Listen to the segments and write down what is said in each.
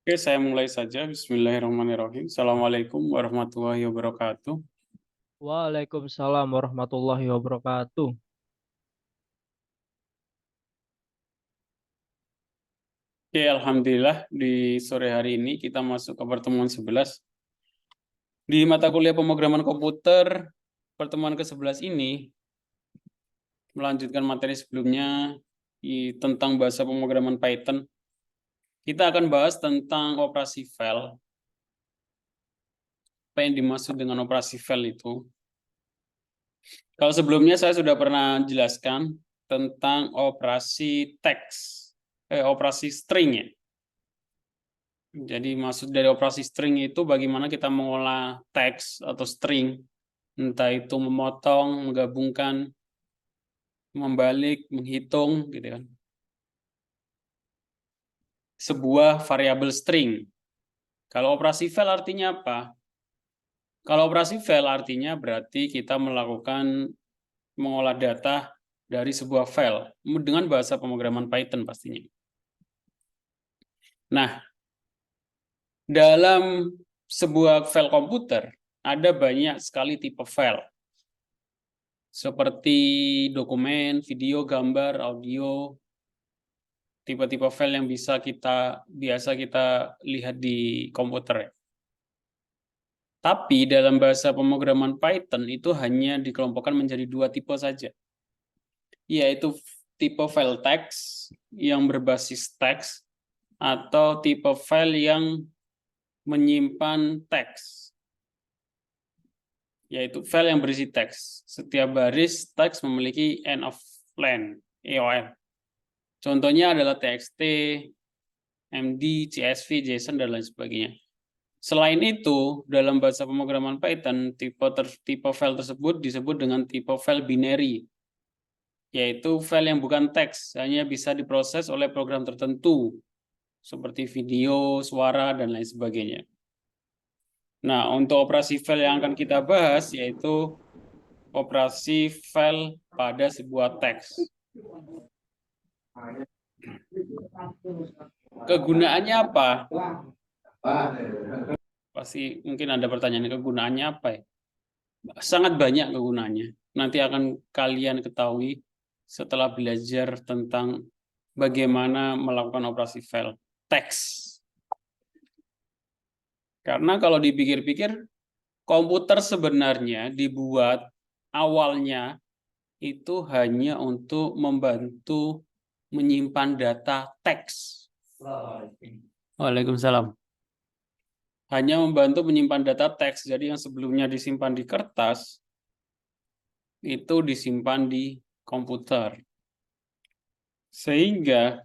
Oke, saya mulai saja. Bismillahirrahmanirrahim. Assalamualaikum warahmatullahi wabarakatuh. Waalaikumsalam warahmatullahi wabarakatuh. Oke, Alhamdulillah di sore hari ini kita masuk ke pertemuan 11. Di mata kuliah pemrograman komputer, pertemuan ke-11 ini melanjutkan materi sebelumnya tentang bahasa pemrograman Python. Kita akan bahas tentang operasi file. Apa yang dimaksud dengan operasi file itu? Kalau sebelumnya saya sudah pernah jelaskan tentang operasi teks, operasi string ya. Jadi maksud dari operasi string itu bagaimana kita mengolah teks atau string, entah itu memotong, menggabungkan, membalik, menghitung, gitu kan. Sebuah variabel string. Kalau operasi file artinya apa? Kalau operasi file artinya berarti kita melakukan mengolah data dari sebuah file dengan bahasa pemrograman Python pastinya. Nah, dalam sebuah file komputer ada banyak sekali tipe file. Seperti dokumen, video, gambar, audio, tipe-tipe file yang biasa kita lihat di komputer. Tapi dalam bahasa pemrograman Python itu hanya dikelompokkan menjadi dua tipe saja, yaitu tipe file teks yang berbasis teks atau tipe file yang menyimpan teks, yaitu file yang berisi teks. Setiap baris teks memiliki end of line, EOL. Contohnya adalah TXT, MD, CSV, JSON, dan lain sebagainya. Selain itu, dalam bahasa pemrograman Python, tipe file tersebut disebut dengan tipe file binary, yaitu file yang bukan teks, hanya bisa diproses oleh program tertentu, seperti video, suara, dan lain sebagainya. Nah, untuk operasi file yang akan kita bahas, yaitu operasi file pada sebuah teks. Kegunaannya apa? Pasti mungkin ada pertanyaan, kegunaannya apa ya? Sangat banyak kegunaannya. Nanti akan kalian ketahui setelah belajar tentang bagaimana melakukan operasi file teks. Karena kalau dipikir-pikir, komputer sebenarnya dibuat awalnya itu hanya untuk membantu menyimpan data teks. Waalaikumsalam. Hanya membantu menyimpan data teks. Jadi yang sebelumnya disimpan di kertas, itu disimpan di komputer. Sehingga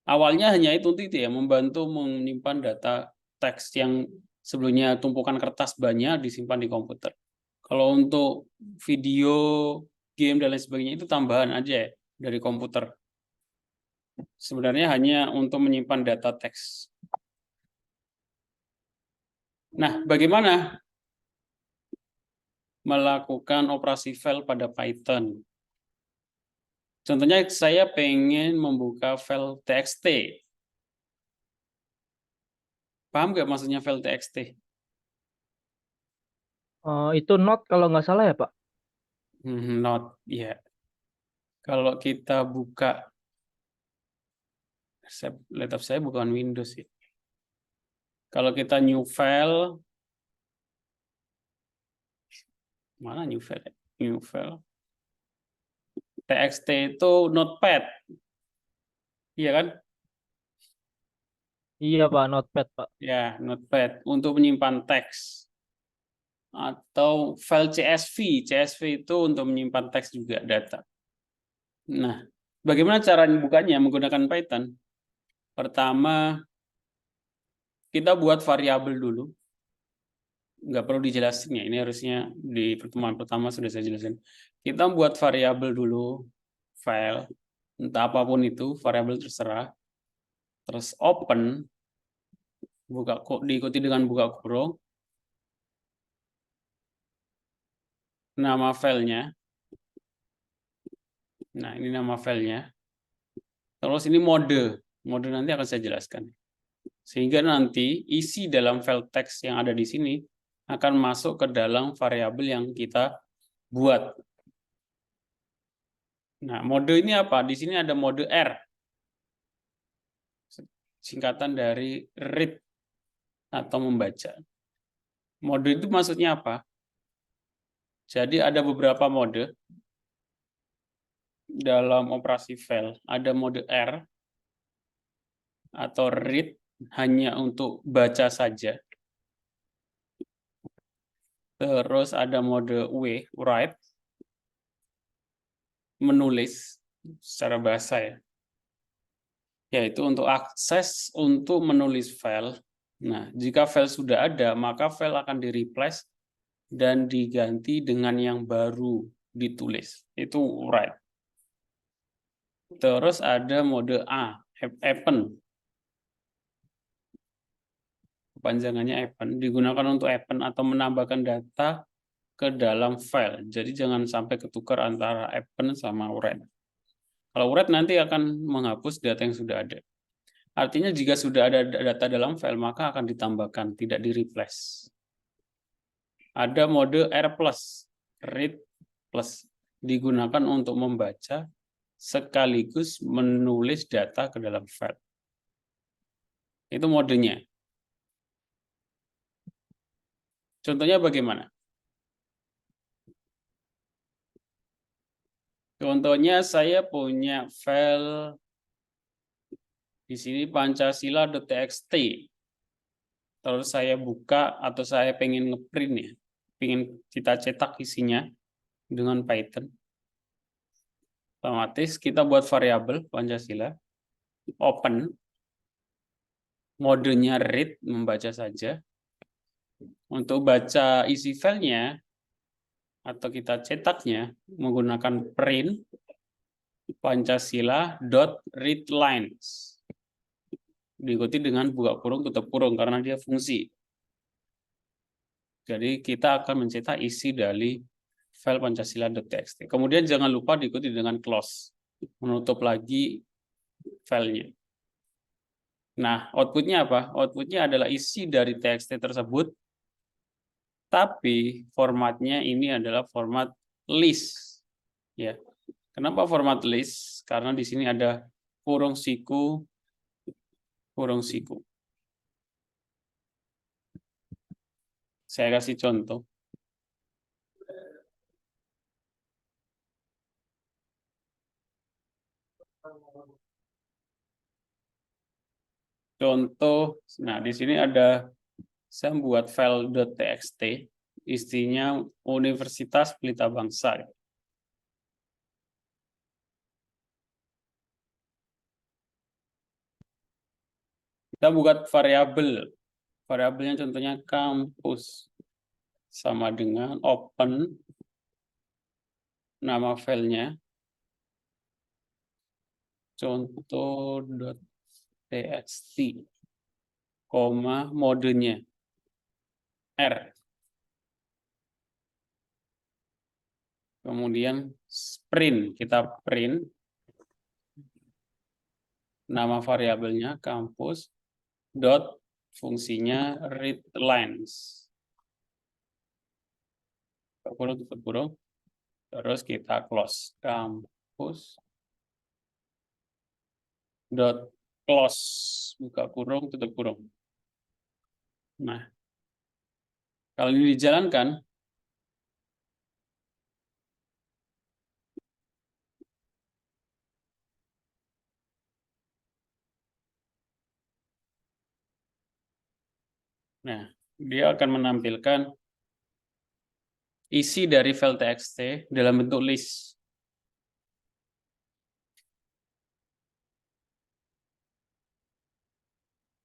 awalnya hanya itu ya, membantu menyimpan data teks yang sebelumnya tumpukan kertas banyak disimpan di komputer. Kalau untuk video, game, dan lain sebagainya itu tambahan aja ya dari komputer. Sebenarnya hanya untuk menyimpan data teks. Nah, bagaimana melakukan operasi file pada Python? Contohnya saya pengen membuka file txt. Paham nggak maksudnya file txt? Itu not kalau nggak salah ya, Pak? Not, ya. Kalau kita buka, laptop saya bukan Windows ya. Kalau kita new file, mana new file? New file. TXT itu notepad, iya kan? Iya, Pak, notepad, Pak. Ya, notepad untuk menyimpan teks. Atau file CSV. CSV itu untuk menyimpan teks juga data. Nah, bagaimana cara bukanya menggunakan Python? Pertama, kita buat variabel dulu. Nggak perlu dijelasin ya, ini harusnya di pertemuan pertama sudah saya jelasin. Kita buat variabel dulu, file, entah apapun itu, variabel terserah. Terus open, diikuti dengan buka kurung, nama filenya. Nah, ini nama filenya. Terus ini mode. Mode nanti akan saya jelaskan. Sehingga nanti isi dalam file teks yang ada di sini akan masuk ke dalam variabel yang kita buat. Nah, mode ini apa? Di sini ada mode R. Singkatan dari read atau membaca. Mode itu maksudnya apa? Jadi ada beberapa mode dalam operasi file. Ada mode R atau read hanya untuk baca saja. Terus ada mode W, write, menulis secara bahasa ya. Yaitu untuk akses untuk menulis file. Nah, jika file sudah ada, maka file akan di-replace dan diganti dengan yang baru ditulis. Itu write. Terus ada mode A, append. Kepanjangannya append, digunakan untuk append atau menambahkan data ke dalam file. Jadi jangan sampai ketukar antara append sama write. Kalau write nanti akan menghapus data yang sudah ada. Artinya jika sudah ada data dalam file, maka akan ditambahkan, tidak di-replace. Ada mode R+, read plus, digunakan untuk membaca sekaligus menulis data ke dalam file. Itu modenya. Contohnya bagaimana? Contohnya saya punya file di sini pancasila.txt. Terus saya buka atau saya pengen ngeprint ya, pengen kita cetak isinya dengan Python. Otomatis kita buat variabel Pancasila, open, modenya read, membaca saja. Untuk baca isi filenya atau kita cetaknya menggunakan print Pancasila.readlines. Diikuti dengan buka kurung tutup kurung karena dia fungsi. Jadi kita akan mencetak isi dari file pancasila.txt. Kemudian jangan lupa diikuti dengan close, menutup lagi filenya. Nah, outputnya apa? Outputnya adalah isi dari txt tersebut, tapi formatnya ini adalah format list. Ya, kenapa format list? Karena di sini ada kurung siku, kurung siku. Saya kasih contoh. Contoh, nah di sini ada saya buat file.txt, isinya Universitas Pelita Bangsa. Kita buat variabel, variabelnya contohnya kampus, sama dengan open, nama filenya, contoh.txt, koma modenya R. Kemudian print, kita print nama variabelnya kampus dot fungsinya readlines. Tutup kurung, terus kita close kampus dot close, buka kurung tutup kurung. Nah, kalau ini dijalankan, nah, dia akan menampilkan isi dari file txt dalam bentuk list.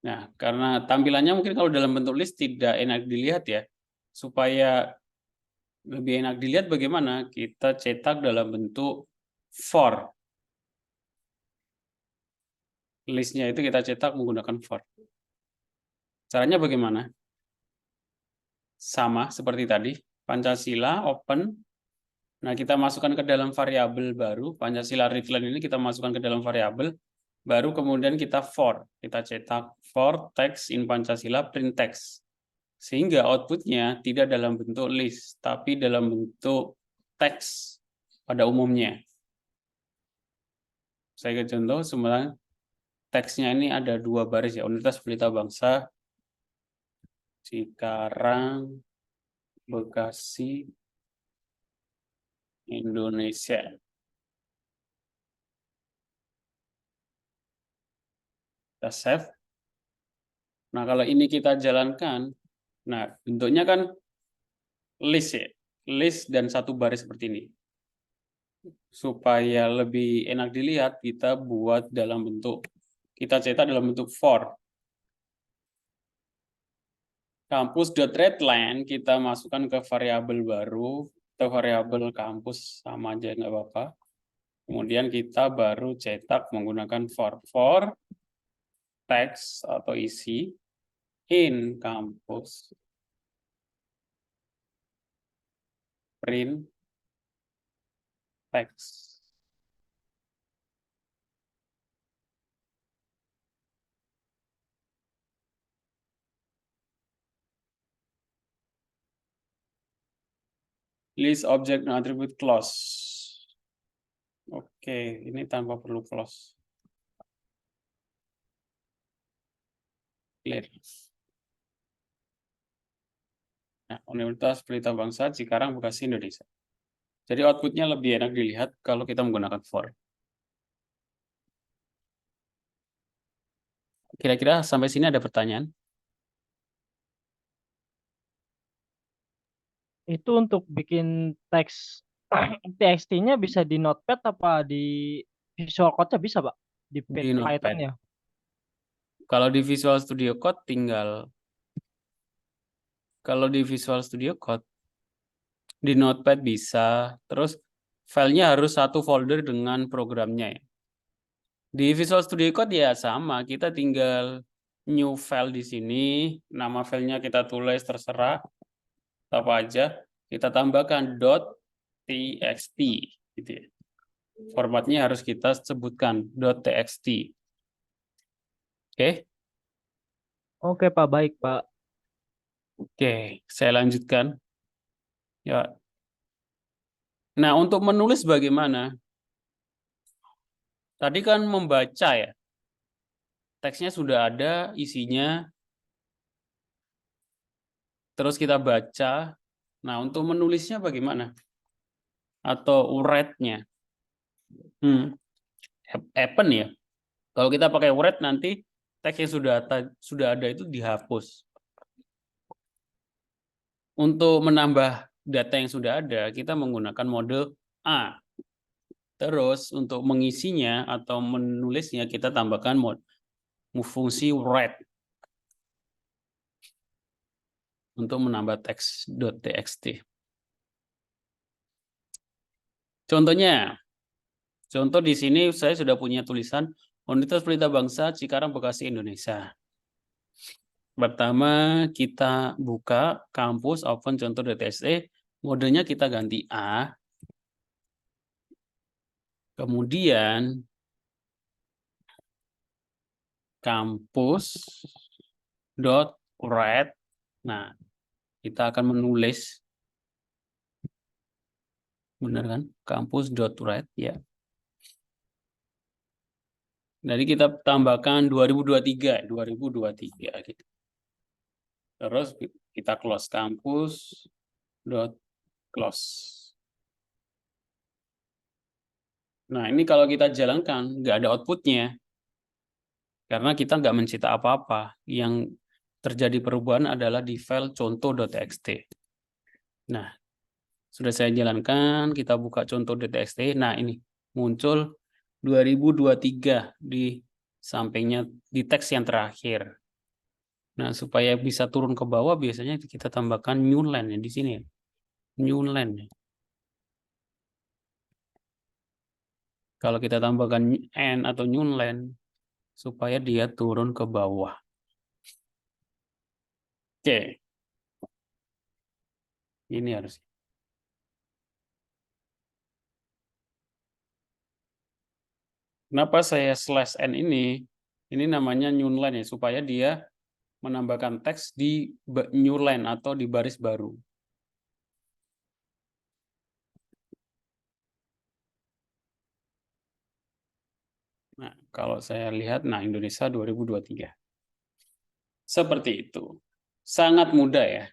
Nah, karena tampilannya mungkin kalau dalam bentuk list tidak enak dilihat ya. Supaya lebih enak dilihat bagaimana? Kita cetak dalam bentuk for. Listnya itu kita cetak menggunakan for. Caranya bagaimana? Sama seperti tadi, Pancasila open. Nah, kita masukkan ke dalam variabel baru, Pancasila readline ini kita masukkan ke dalam variabel. Baru kemudian kita kita cetak for text in Pancasila print text. Sehingga outputnya tidak dalam bentuk list, tapi dalam bentuk teks pada umumnya. Saya ke contoh, sebenarnya teksnya ini ada 2 baris ya, Universitas Pelita Bangsa, Cikarang, Bekasi, Indonesia. Kita save. Nah, kalau ini kita jalankan, nah bentuknya kan list ya, list dan 1 baris seperti ini. Supaya lebih enak dilihat, kita buat dalam bentuk, kita cetak dalam bentuk for. Kampus.readline kita masukkan ke variabel baru, atau variabel kampus sama aja nggak apa-apa. Kemudian kita baru cetak menggunakan for text atau isi in kampus print text. List object and attribute clause. Oke, ini tanpa perlu clause. Clear. Nah, Universitas Pelita Bangsa, Cikarang, Bekasi, Indonesia. Jadi outputnya lebih enak dilihat kalau kita menggunakan for. Kira-kira sampai sini ada pertanyaan? Itu untuk bikin teks TXT-nya bisa di Notepad apa di Visual Code-nya bisa, Pak? Di Di Notepad. Python ya? Kalau di Visual Studio Code tinggal, kalau di Visual Studio Code di Notepad bisa, terus filenya harus satu folder dengan programnya ya. Di Visual Studio Code ya sama, kita tinggal new file di sini, nama filenya kita tulis terserah apa aja, kita tambahkan .txt gitu ya. Formatnya harus kita sebutkan .txt. Oke. Oke, Pak. Baik, Pak. Oke, saya lanjutkan. Ya. Nah, untuk menulis bagaimana? Tadi kan membaca ya. Teksnya sudah ada, isinya. Terus kita baca. Nah, untuk menulisnya bagaimana? Atau write-nya? Happen ya. Kalau kita pakai write nanti teks yang sudah ada itu dihapus. Untuk menambah data yang sudah ada, kita menggunakan mode A. Terus untuk mengisinya atau menulisnya kita tambahkan fungsi write untuk menambah teks.txt. Contohnya, contoh di sini saya sudah punya tulisan Universitas Pelita Bangsa Cikarang Bekasi Indonesia. Pertama kita buka kampus open contoh.txt, modenya kita ganti A. Kemudian kampus.write. Nah, kita akan menulis, benar kan? Kampus.write ya. Jadi kita tambahkan 2023 gitu. Terus kita close kampus.close. Nah, ini kalau kita jalankan nggak ada outputnya. Karena kita nggak mencetak apa-apa. Yang terjadi perubahan adalah di file contoh.txt. Nah, sudah saya jalankan, kita buka contoh.txt. Nah, ini muncul 2023 di sampingnya di teks yang terakhir. Nah, supaya bisa turun ke bawah biasanya kita tambahkan new line ya di sini ya. New line. Kalau kita tambahkan n atau new line supaya dia turun ke bawah. Oke. Ini harus. Kenapa saya slash n ini? Ini namanya new line ya, supaya dia menambahkan teks di new line atau di baris baru. Nah, kalau saya lihat, nah Indonesia 2023. Seperti itu. Sangat mudah ya.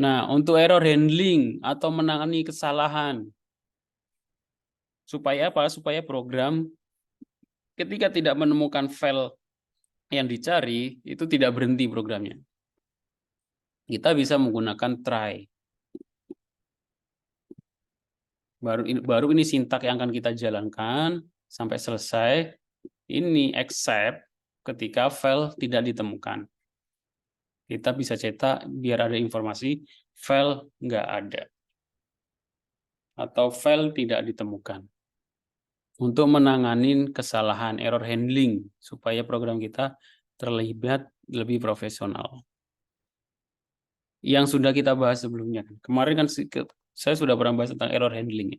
Nah, untuk error handling atau menangani kesalahan. Supaya apa? Supaya program ketika tidak menemukan file yang dicari, itu tidak berhenti programnya. Kita bisa menggunakan try. Baru ini sintak yang akan kita jalankan sampai selesai. Ini except ketika file tidak ditemukan. Kita bisa cetak biar ada informasi file nggak ada. Atau file tidak ditemukan. Untuk menangani kesalahan error handling supaya program kita terlihat lebih profesional. Yang sudah kita bahas sebelumnya. Kemarin kan saya sudah pernah bahas tentang error handling.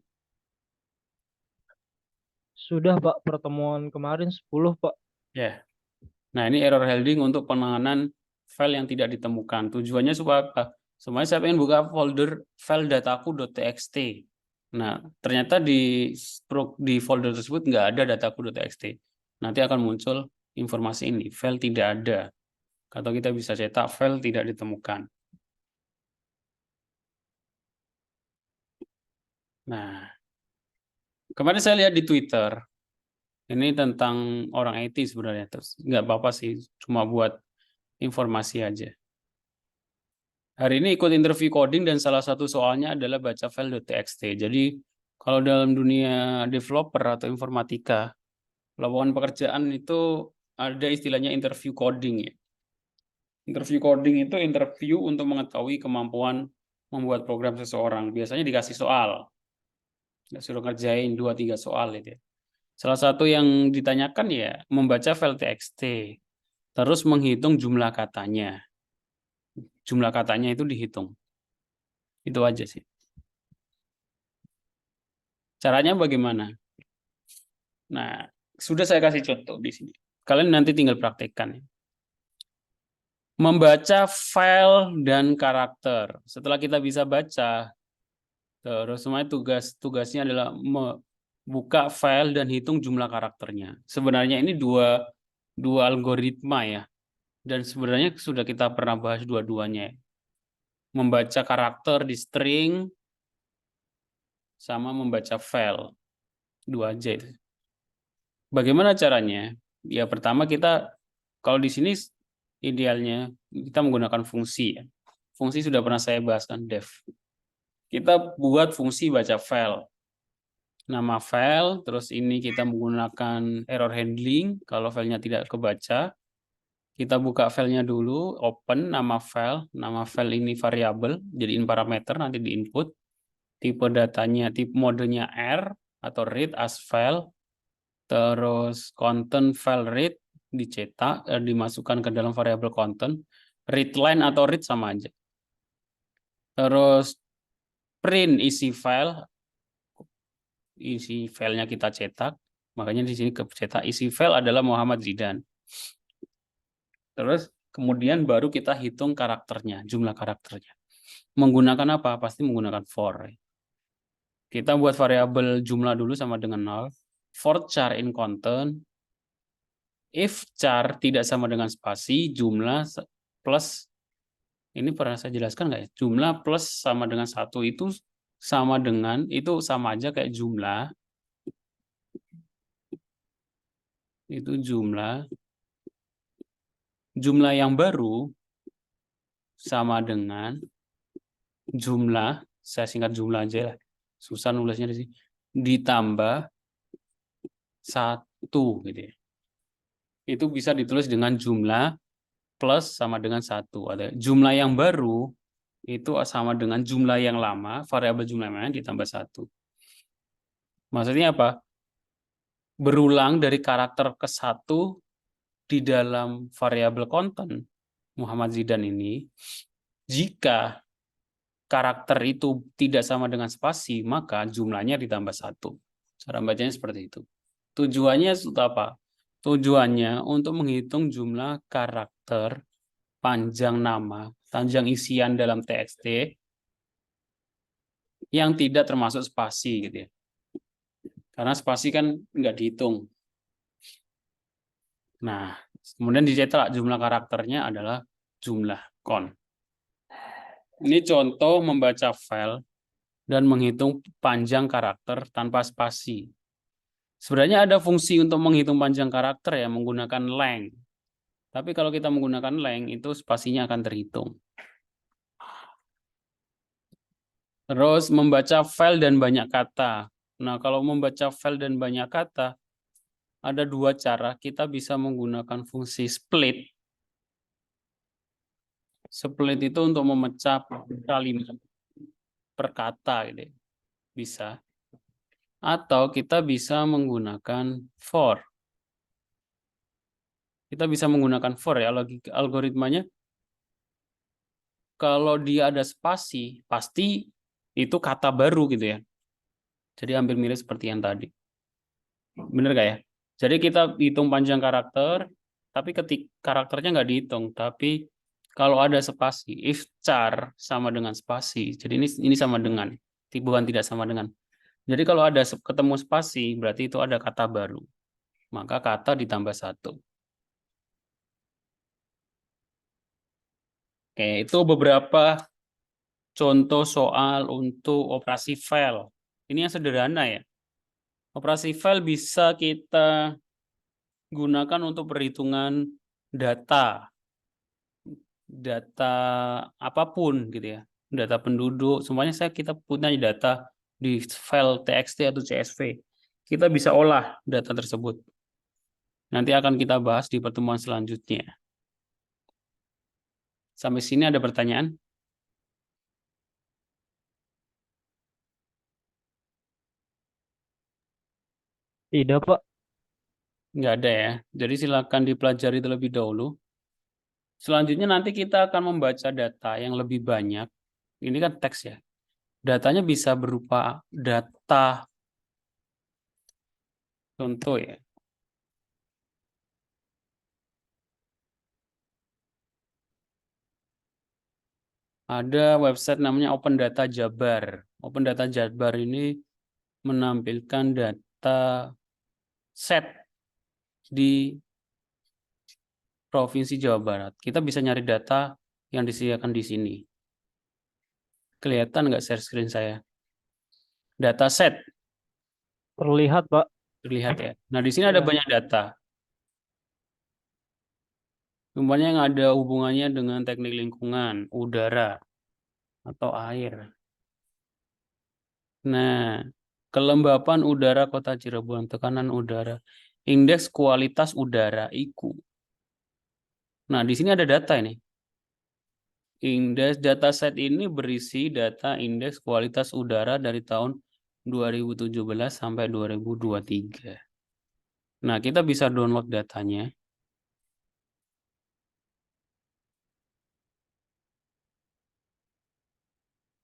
Sudah, Pak, pertemuan kemarin 10, Pak. Ya. Nah, ini error handling untuk penanganan file yang tidak ditemukan. Tujuannya supaya apa? Semuanya saya ingin buka folder file dataku.txt. Nah, ternyata di folder tersebut nggak ada dataku.txt. Nanti akan muncul informasi ini, file tidak ada. Atau kita bisa cetak file tidak ditemukan. Nah, kemarin saya lihat di Twitter, ini tentang orang IT sebenarnya, terus nggak apa-apa sih, cuma buat informasi aja. Hari ini ikut interview coding dan salah satu soalnya adalah baca file.txt. Jadi kalau dalam dunia developer atau informatika, lowongan pekerjaan itu ada istilahnya interview coding ya. Interview coding itu interview untuk mengetahui kemampuan membuat program seseorang. Biasanya dikasih soal. Suruh ngerjain 2-3 soal itu ya. Salah satu yang ditanyakan ya membaca file txt, terus menghitung jumlah katanya. Jumlah katanya itu dihitung. Itu aja sih. Caranya bagaimana? Nah, sudah saya kasih contoh di sini. Kalian nanti tinggal praktekkan. Membaca file dan karakter. Setelah kita bisa baca, terus semuanya tugasnya adalah membuka file dan hitung jumlah karakternya. Sebenarnya ini dua algoritma ya. Dan sebenarnya sudah kita pernah bahas dua-duanya. Membaca karakter di string sama membaca file. Dua aja itu. Bagaimana caranya? Ya pertama kita kalau di sini idealnya kita menggunakan fungsi ya. Fungsi sudah pernah saya bahaskan def. Kita buat fungsi baca file. Nama file, terus ini kita menggunakan error handling kalau filenya tidak kebaca. Kita buka filenya dulu, open nama file ini variabel, jadiin parameter nanti di input. Tipe datanya, tipe modenya R atau read as file. Terus content file read dicetak, dimasukkan ke dalam variabel content. Read line atau read sama aja. Terus print isi filenya kita cetak. Makanya di sini cetak isi file adalah Muhammad Zidan. Terus kemudian baru kita hitung karakternya, jumlah karakternya. Menggunakan apa? Pasti menggunakan for. Kita buat variabel jumlah dulu sama dengan 0. For char in content. If char tidak sama dengan spasi, jumlah plus, ini pernah saya jelaskan nggak ya? Jumlah plus sama dengan 1 itu sama dengan, itu sama aja kayak jumlah. Itu jumlah yang baru sama dengan jumlah, saya singkat jumlah aja lah, susah nulisnya di sini, ditambah 1 gitu ya. Itu bisa ditulis dengan jumlah plus sama dengan 1. Ada jumlah yang baru itu sama dengan jumlah yang lama, variabel jumlah yang lain ditambah 1. Maksudnya apa? Berulang dari karakter ke 1 di dalam variabel konten Muhammad Zidan ini, jika karakter itu tidak sama dengan spasi, maka jumlahnya ditambah 1. Cara bacanya seperti itu. Tujuannya untuk apa? Tujuannya untuk menghitung jumlah karakter panjang nama, panjang isian dalam TXT yang tidak termasuk spasi gitu ya. Karena spasi kan nggak dihitung. Nah, kemudian dicetak jumlah karakternya adalah jumlah count. Ini contoh membaca file dan menghitung panjang karakter tanpa spasi. Sebenarnya ada fungsi untuk menghitung panjang karakter ya menggunakan length. Tapi kalau kita menggunakan length itu spasinya akan terhitung. Terus membaca file dan banyak kata. Nah, kalau membaca file dan banyak kata ada 2 cara. Kita bisa menggunakan fungsi split. Split itu untuk memecah kalimat per kata gitu. Bisa. Atau kita bisa menggunakan for. Kita bisa menggunakan for ya, algoritmanya. Kalau dia ada spasi, pasti itu kata baru gitu ya. Jadi hampir mirip seperti yang tadi. Bener gak ya? Jadi kita hitung panjang karakter, tapi ketik karakternya nggak dihitung. Tapi kalau ada spasi, if char sama dengan spasi, jadi ini sama dengan, bukan tidak sama dengan. Jadi kalau ada ketemu spasi, berarti itu ada kata baru. Maka kata ditambah 1. Oke, itu beberapa contoh soal untuk operasi file. Ini yang sederhana ya. Operasi file bisa kita gunakan untuk perhitungan data. Data apapun gitu ya. Data penduduk, semuanya kita punya data di file TXT atau CSV. Kita bisa olah data tersebut. Nanti akan kita bahas di pertemuan selanjutnya. Sampai sini ada pertanyaan? Tidak, Pak. Nggak ada ya. Jadi silakan dipelajari terlebih dahulu. Selanjutnya nanti kita akan membaca data yang lebih banyak. Ini kan teks ya. Datanya bisa berupa data contoh ya. Ada website namanya Open Data Jabar. Open Data Jabar ini menampilkan data set di Provinsi Jawa Barat. Kita bisa nyari data yang disediakan di sini. Kelihatan nggak share screen saya? Data set Terlihat, Pak. terlihat ya. Nah, di sini ada Ya. banyak data. Umpamanya yang ada hubungannya dengan teknik lingkungan, udara, atau air. Nah, kelembapan udara Kota Cirebon, tekanan udara, indeks kualitas udara (IKU). Nah, di sini ada data ini. Indeks dataset ini berisi data indeks kualitas udara dari tahun 2017 sampai 2023. Nah, kita bisa download datanya.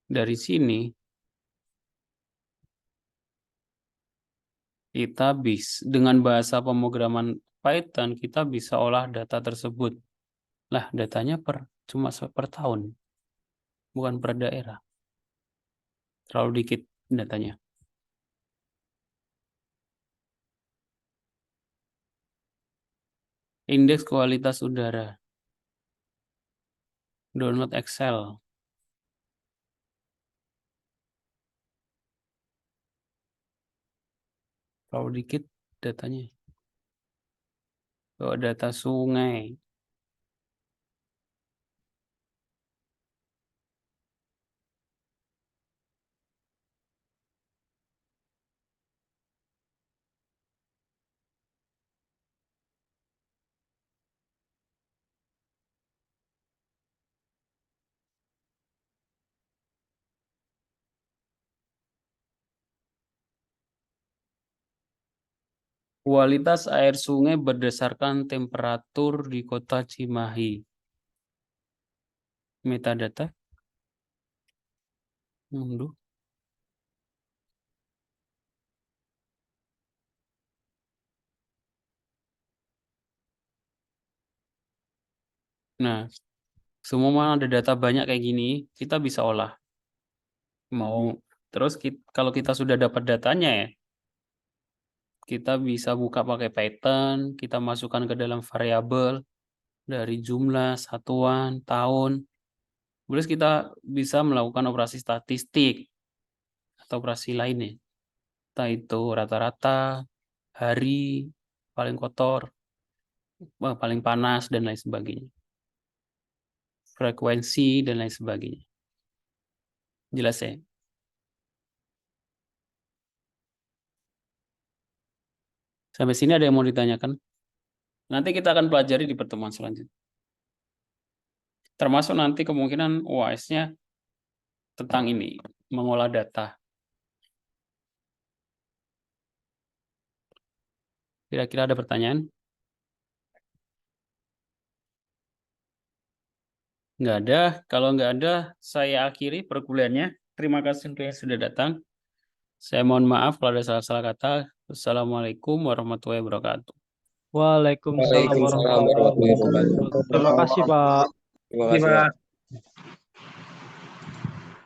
Dari sini kita bisa dengan bahasa pemrograman Python kita bisa olah data tersebut. Lah, datanya cuma per tahun, bukan per daerah. Terlalu dikit datanya. Indeks kualitas udara. Download Excel. Terlalu dikit datanya. Kalau data sungai. Kualitas air sungai berdasarkan temperatur di Kota Cimahi. Metadata. Aduh. Nah, semua ada data banyak kayak gini, kita bisa olah. Mau terus kalau kita sudah dapat datanya ya, kita bisa buka pakai Python, kita masukkan ke dalam variabel dari jumlah, satuan, tahun. Terus kita bisa melakukan operasi statistik atau operasi lainnya. Entah itu rata-rata, hari, paling kotor, paling panas, dan lain sebagainya. Frekuensi, dan lain sebagainya. Jelas ya? Sampai sini ada yang mau ditanyakan? Nanti kita akan pelajari di pertemuan selanjutnya. Termasuk nanti kemungkinan UAS-nya tentang ini, mengolah data. Kira-kira ada pertanyaan? Nggak ada. Kalau nggak ada, saya akhiri perkuliahannya. Terima kasih untuk yang sudah datang. Saya mohon maaf kalau ada salah-salah kata. Wassalamualaikum warahmatullahi wabarakatuh. Waalaikumsalam Waalaikumsalam warahmatullahi warahmatullahi wabarakatuh. wabarakatuh. Terima kasih, Pak. Terima kasih, Pak.